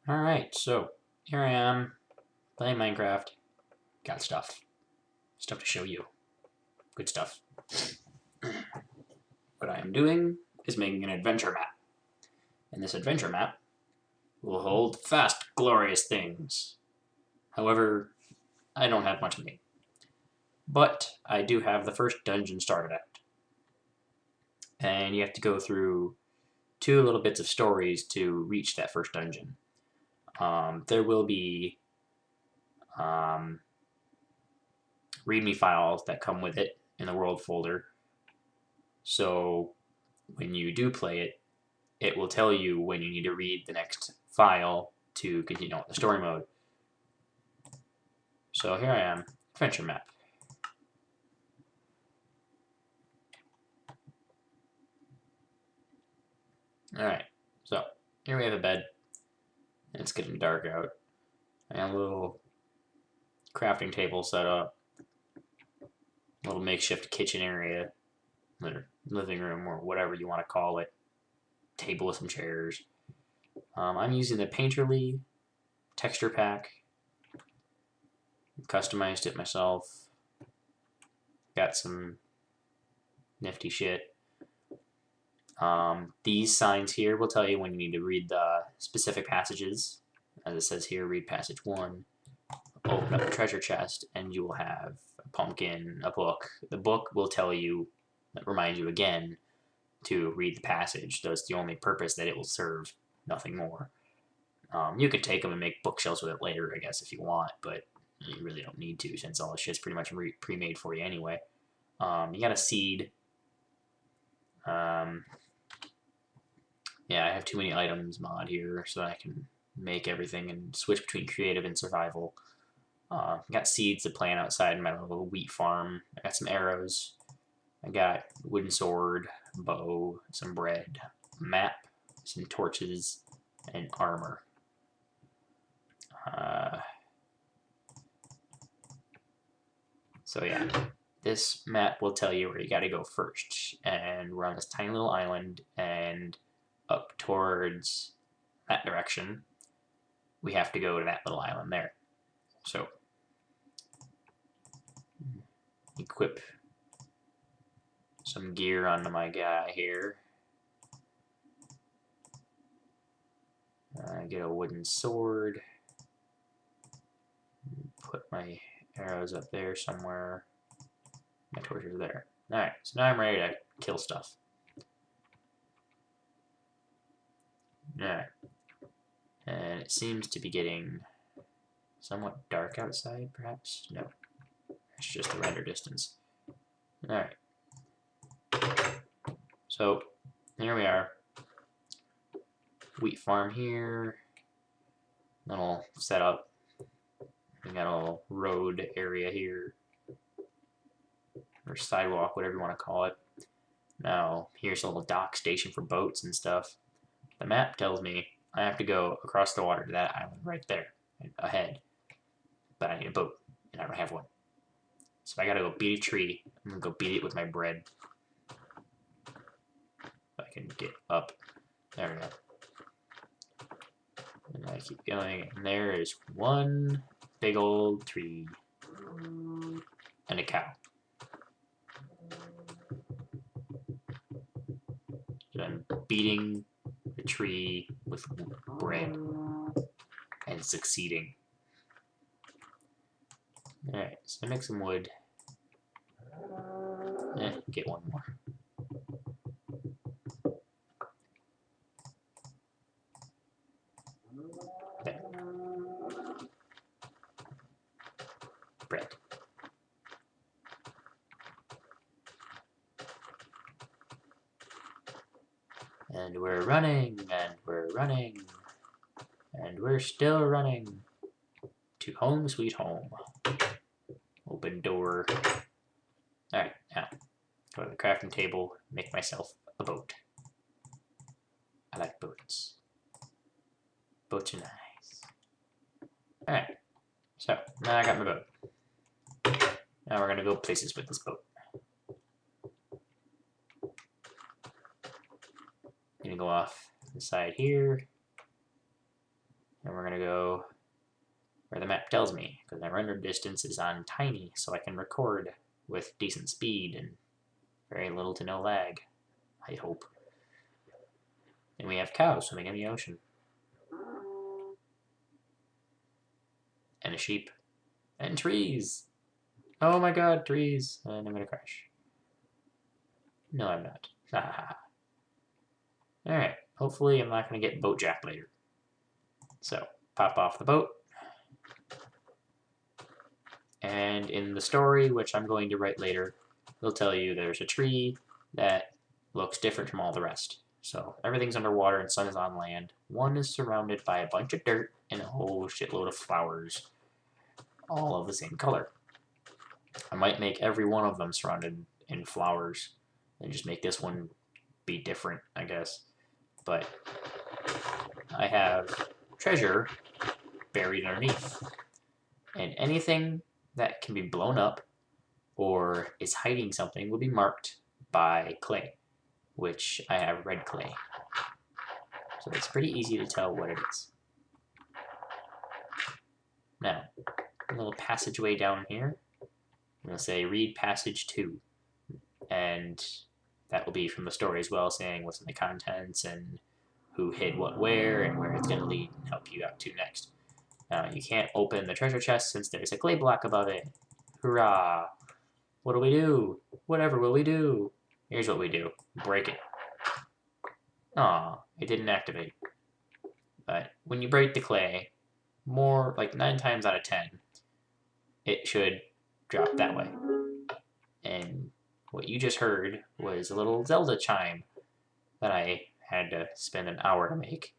Alright, so here I am playing Minecraft. Got stuff. Stuff to show you. Good stuff. What I am doing is making an adventure map. And this adventure map will hold fast, glorious things. However, I don't have much money. But I do have the first dungeon started out. And you have to go through 2 little bits of stories to reach that first dungeon. There will be README files that come with it in the world folder. So when you do play it, it will tell you when you need to read the next file to continue on the story mode. So here I am, adventure map. Alright, so here we have a bed. It's getting dark out. I have a little crafting table set up. A little makeshift kitchen area. Or living room, or whatever you want to call it. Table with some chairs. I'm using the Painterly texture pack. Customized it myself. Got some nifty shit. These signs here will tell you when you need to read the specific passages. As it says here, read passage 1. Open up the treasure chest, and you will have a pumpkin, a book. The book will tell you, remind you again, to read the passage. That's the only purpose that it will serve, nothing more. You could take them and make bookshelves with it later, I guess, if you want, but you really don't need to, since all the shit's pretty much pre-made for you anyway. You got a seed. Yeah, I have too many items mod here, so I can make everything and switch between creative and survival. Got seeds to plant outside in my little wheat farm. I got some arrows. I got wooden sword, bow, some bread, map, some torches, and armor. So yeah, this map will tell you where you gotta go first. And we're on this tiny little island, and up towards that direction, we have to go to that little island there. So, equip some gear onto my guy here. Get a wooden sword. Put my arrows up there somewhere. My torches are there. Alright, so now I'm ready to kill stuff. Alright. And it seems to be getting somewhat dark outside, perhaps? No. It's just the render distance. Alright. So, here we are. Wheat farm here. Little setup. We got a little road area here. Or sidewalk, whatever you want to call it. Now, here's a little dock station for boats and stuff. The map tells me I have to go across the water to that island right there, ahead. But I need a boat, and I don't have one. So I gotta go beat a tree. I'm gonna go beat it with my bread. If I can get up. There we go. And I keep going, and there is one big old tree. And a cow. So I'm beating the tree with bread. And succeeding. Alright, so make some wood. Get one more. There. Bread. And we're running, and we're running, and we're still running to home sweet home. Open door. Alright, now go to the crafting table, make myself a boat. I like boats. Boats are nice. Alright, so now I got my boat. Now we're gonna go places with this boat. Gonna go off the side here. And we're going to go where the map tells me, because my render distance is on tiny, so I can record with decent speed and very little to no lag, I hope. And we have cows swimming in the ocean. And a sheep. And trees! Oh my god, trees! And I'm gonna crash. No, I'm not. Alright, hopefully I'm not gonna get boat jacked later. So, pop off the boat. And in the story, which I'm going to write later, they'll tell you there's a tree that looks different from all the rest. So everything's underwater and sun is on land. One is surrounded by a bunch of dirt and a whole shitload of flowers, all of the same color. I might make every one of them surrounded in flowers and just make this one be different, I guess. But I have treasure buried underneath. And anything that can be blown up or is hiding something will be marked by clay, which I have red clay. So it's pretty easy to tell what it is. Now, a little passageway down here. I'm going to say read passage 2. And that will be from the story as well, saying what's in the contents and who hid what where and where it's going to lead and help you out to next. You can't open the treasure chest since there's a clay block above it. Hurrah! What do we do? Whatever will we do? Here's what we do. Break it. Aw, it didn't activate. But when you break the clay, more like 9 times out of 10, it should drop that way. And what you just heard was a little Zelda chime that I had to spend an hour to make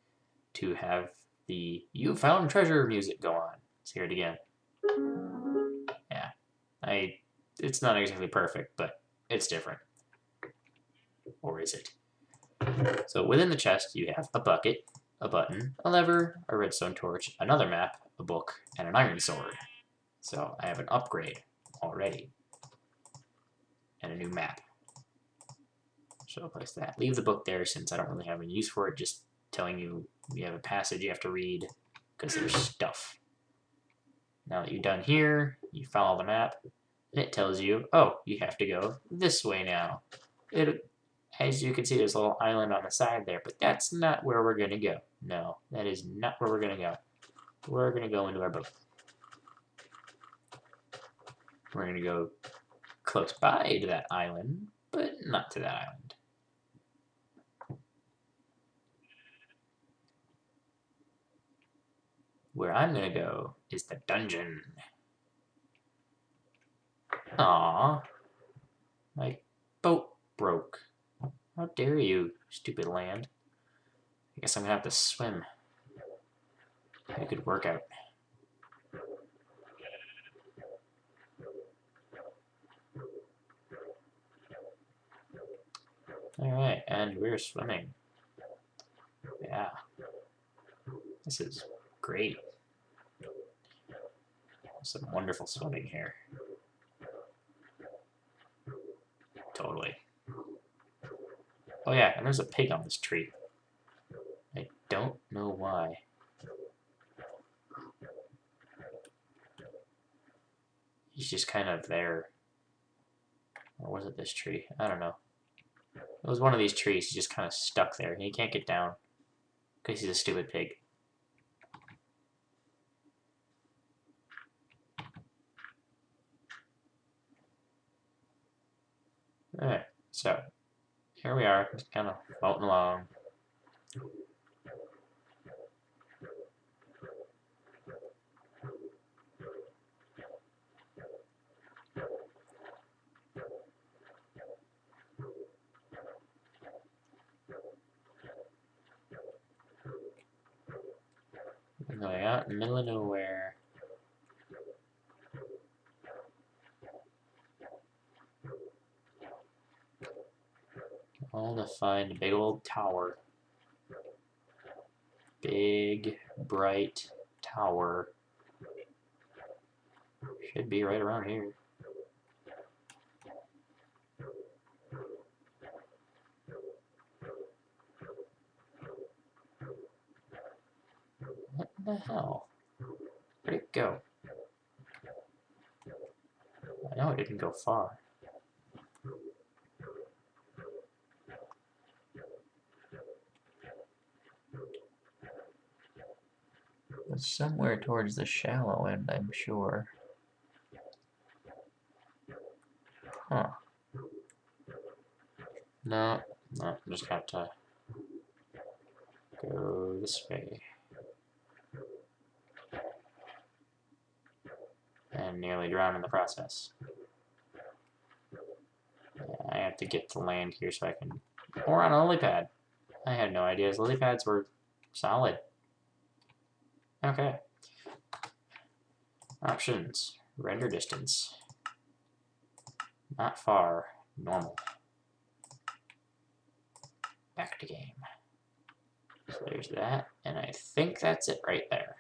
to have the "You Found Treasure" music go on. Let's hear it again. Yeah, it's not exactly perfect, but it's different. Or is it? So within the chest, you have a bucket, a button, a lever, a redstone torch, another map, a book, and an iron sword. So I have an upgrade already. And a new map. So I'll place that. Leave the book there since I don't really have any use for it, just telling you you have a passage you have to read because there's stuff. Now that you're done here, you follow the map, and it tells you, oh, you have to go this way now. As you can see, there's a little island on the side there, but that's not where we're going to go. No, that is not where we're going to go. We're going to go into our boat. We're going to go close by to that island, but not to that island. Where I'm gonna go is the dungeon. Aww. My boat broke. How dare you, stupid land. I guess I'm gonna have to swim. A good workout. Alright, and we're swimming. Yeah. This is great. Some wonderful swimming here. Totally. Oh yeah, and there's a pig on this tree. I don't know why. He's just kind of there. Or was it this tree? I don't know. It was one of these trees. He's just kind of stuck there. He can't get down. Because he's a stupid pig. Alright, so here we are, just kind of floating along. We're going out in the middle of nowhere. All to find a big old tower. Big, bright tower. Should be right around here. What the hell? Where'd it go? I know it didn't go far. It's somewhere towards the shallow end, I'm sure. Huh. No, I'm just gonna have to go this way. And nearly drown in the process. Yeah, I have to get to land here so I can... Or on a lily pad. I had no idea lily pads were solid. Okay. Options. Render distance. Not far. Normal. Back to game. So there's that. And I think that's it right there.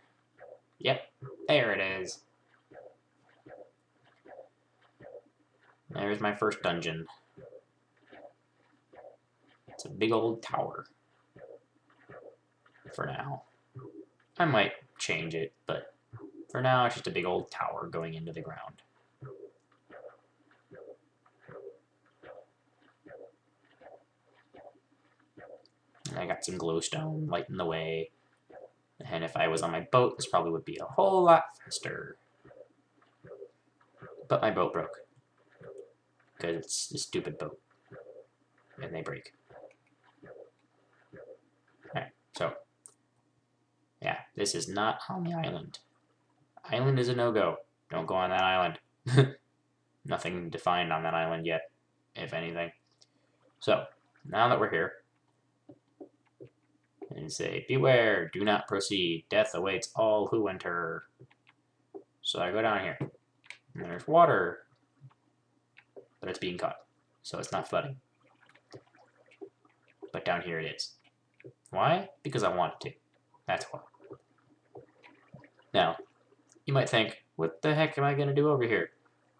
Yep. There it is. There's my first dungeon. It's a big old tower. For now. I might change it, but for now it's just a big old tower going into the ground. And I got some glowstone lighting the way. And if I was on my boat, this probably would be a whole lot faster. But my boat broke. Because it's a stupid boat. And they break. Alright, so. Yeah, this is not on the island. Island is a no-go. Don't go on that island. Nothing defined on that island yet, if anything. So, now that we're here, and say, beware, do not proceed. Death awaits all who enter. So I go down here. And there's water. But it's being caught. So it's not flooding. But down here it is. Why? Because I want it to. That's why. Now, you might think, what the heck am I going to do over here?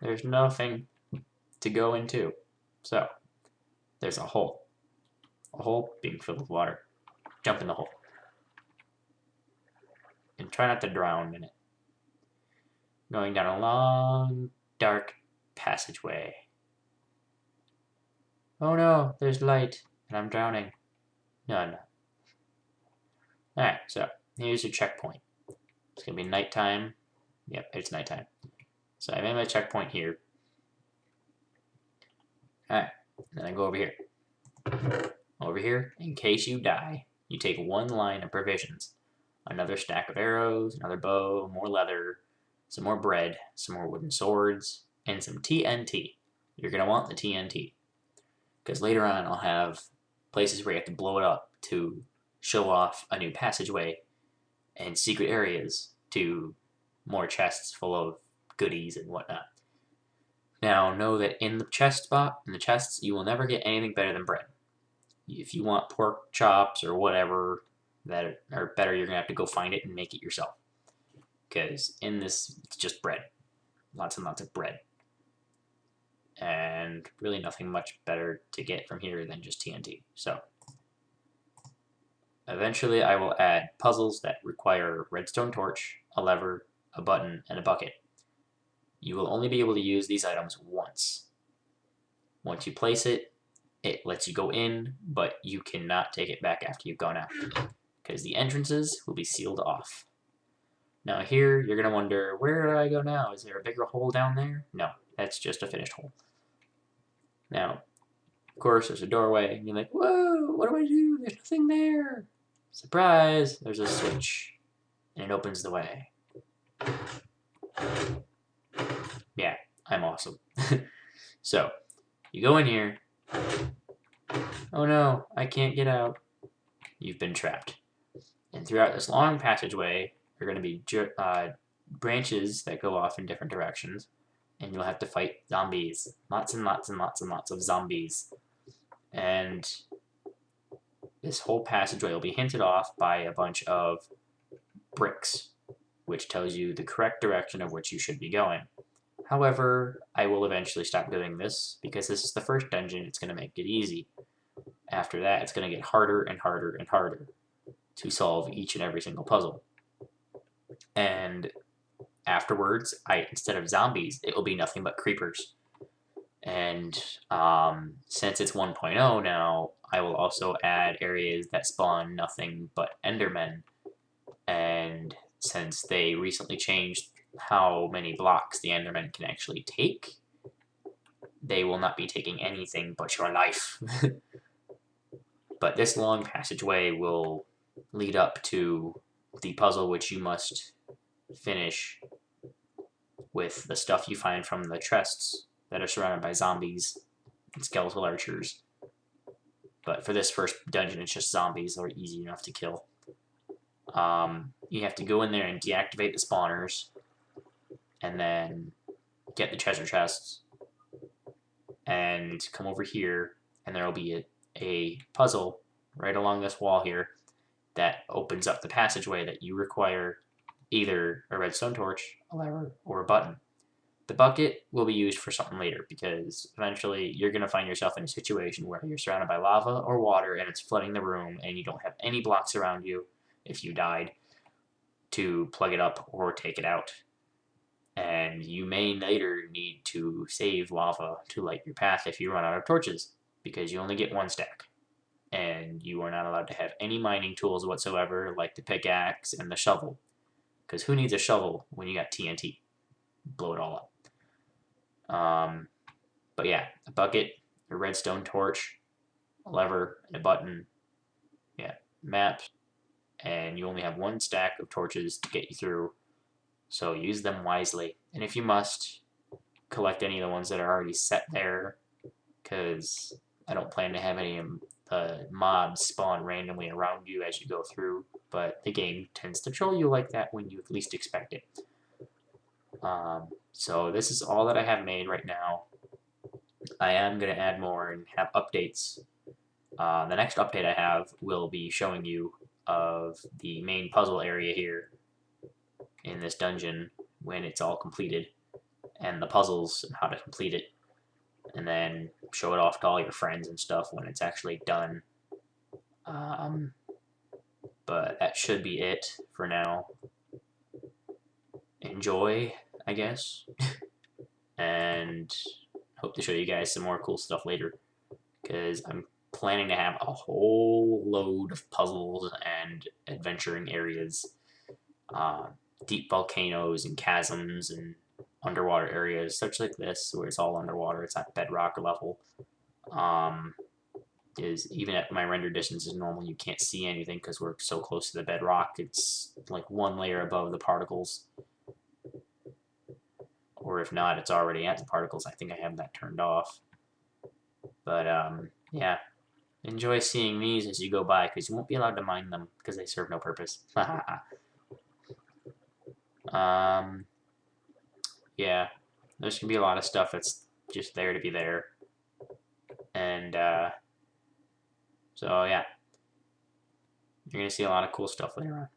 There's nothing to go into. So, there's a hole. A hole being filled with water. Jump in the hole. And try not to drown in it. Going down a long, dark passageway. Oh no, there's light, and I'm drowning. No. Alright, so here's your checkpoint. It's going to be nighttime. Yep, it's nighttime. So I made my checkpoint here. Alright, then I go over here. Over here, in case you die, you take one line of provisions. Another stack of arrows, another bow, more leather, some more bread, some more wooden swords, and some TNT. You're going to want the TNT. Because later on I'll have places where you have to blow it up to show off a new passageway and secret areas to more chests full of goodies and whatnot. Now know that in the chest spot, in the chests, you will never get anything better than bread. If you want pork chops or whatever that are better, you're going to have to go find it and make it yourself. Because in this, it's just bread. Lots and lots of bread. And really nothing much better to get from here than just TNT. So, eventually I will add puzzles that require a redstone torch, a lever, a button, and a bucket. You will only be able to use these items once. Once you place it, it lets you go in, but you cannot take it back after you've gone out, because the entrances will be sealed off. Now here, you're going to wonder, where do I go now? Is there a bigger hole down there? No, that's just a finished hole. Now, of course, there's a doorway, and you're like, whoa, what do I do? There's nothing there. Surprise, there's a switch, and it opens the way. Yeah, I'm awesome. So, you go in here. Oh no, I can't get out. You've been trapped. And throughout this long passageway, there are going to be branches that go off in different directions, and you'll have to fight zombies. Lots and lots and lots and lots of zombies. And this whole passageway will be hinted off by a bunch of bricks, which tells you the correct direction of which you should be going. However, I will eventually stop doing this, because this is the first dungeon, it's going to make it easy. After that, it's going to get harder and harder and harder to solve each and every single puzzle. and afterwards, instead of zombies, it will be nothing but creepers. And since it's 1.0 now, I will also add areas that spawn nothing but Endermen. And since they recently changed how many blocks the Endermen can actually take, they will not be taking anything but your life. But this long passageway will lead up to the puzzle which you must finish with the stuff you find from the chests that are surrounded by zombies and skeletal archers. But for this first dungeon, it's just zombies. They're easy enough to kill. You have to go in there and deactivate the spawners, and then get the treasure chests, and come over here, and there will be a puzzle right along this wall here that opens up the passageway that you require either a redstone torch, a lever, or a button. The bucket will be used for something later, because eventually you're going to find yourself in a situation where you're surrounded by lava or water and it's flooding the room and you don't have any blocks around you, if you died, to plug it up or take it out. And you may later need to save lava to light your path if you run out of torches, because you only get one stack. And you are not allowed to have any mining tools whatsoever, like the pickaxe and the shovel. Because who needs a shovel when you got TNT? Blow it all up. But yeah, a bucket, a redstone torch, a lever, and a button. Yeah, maps. And you only have one stack of torches to get you through, so use them wisely. And if you must, collect any of the ones that are already set there, because I don't plan to have any of the mobs spawn randomly around you as you go through, but the game tends to troll you like that when you least expect it. So this is all that I have made right now. I am going to add more and have updates. The next update I have will be showing you of the main puzzle area here in this dungeon when it's all completed, and the puzzles and how to complete it, and then show it off to all your friends and stuff when it's actually done. But that should be it for now. Enjoy, I guess, and hope to show you guys some more cool stuff later, because I'm planning to have a whole load of puzzles and adventuring areas, deep volcanoes and chasms and underwater areas such like this, where it's all underwater, it's at bedrock level. Is even at my render distance is normal, you can't see anything because we're so close to the bedrock. It's like one layer above the particles, or if not, it's already at the particles. I think I have that turned off. But yeah, enjoy seeing these as you go by, because you won't be allowed to mine them because they serve no purpose. Yeah, there's gonna be a lot of stuff that's just there to be there, and so yeah, you're gonna see a lot of cool stuff later on.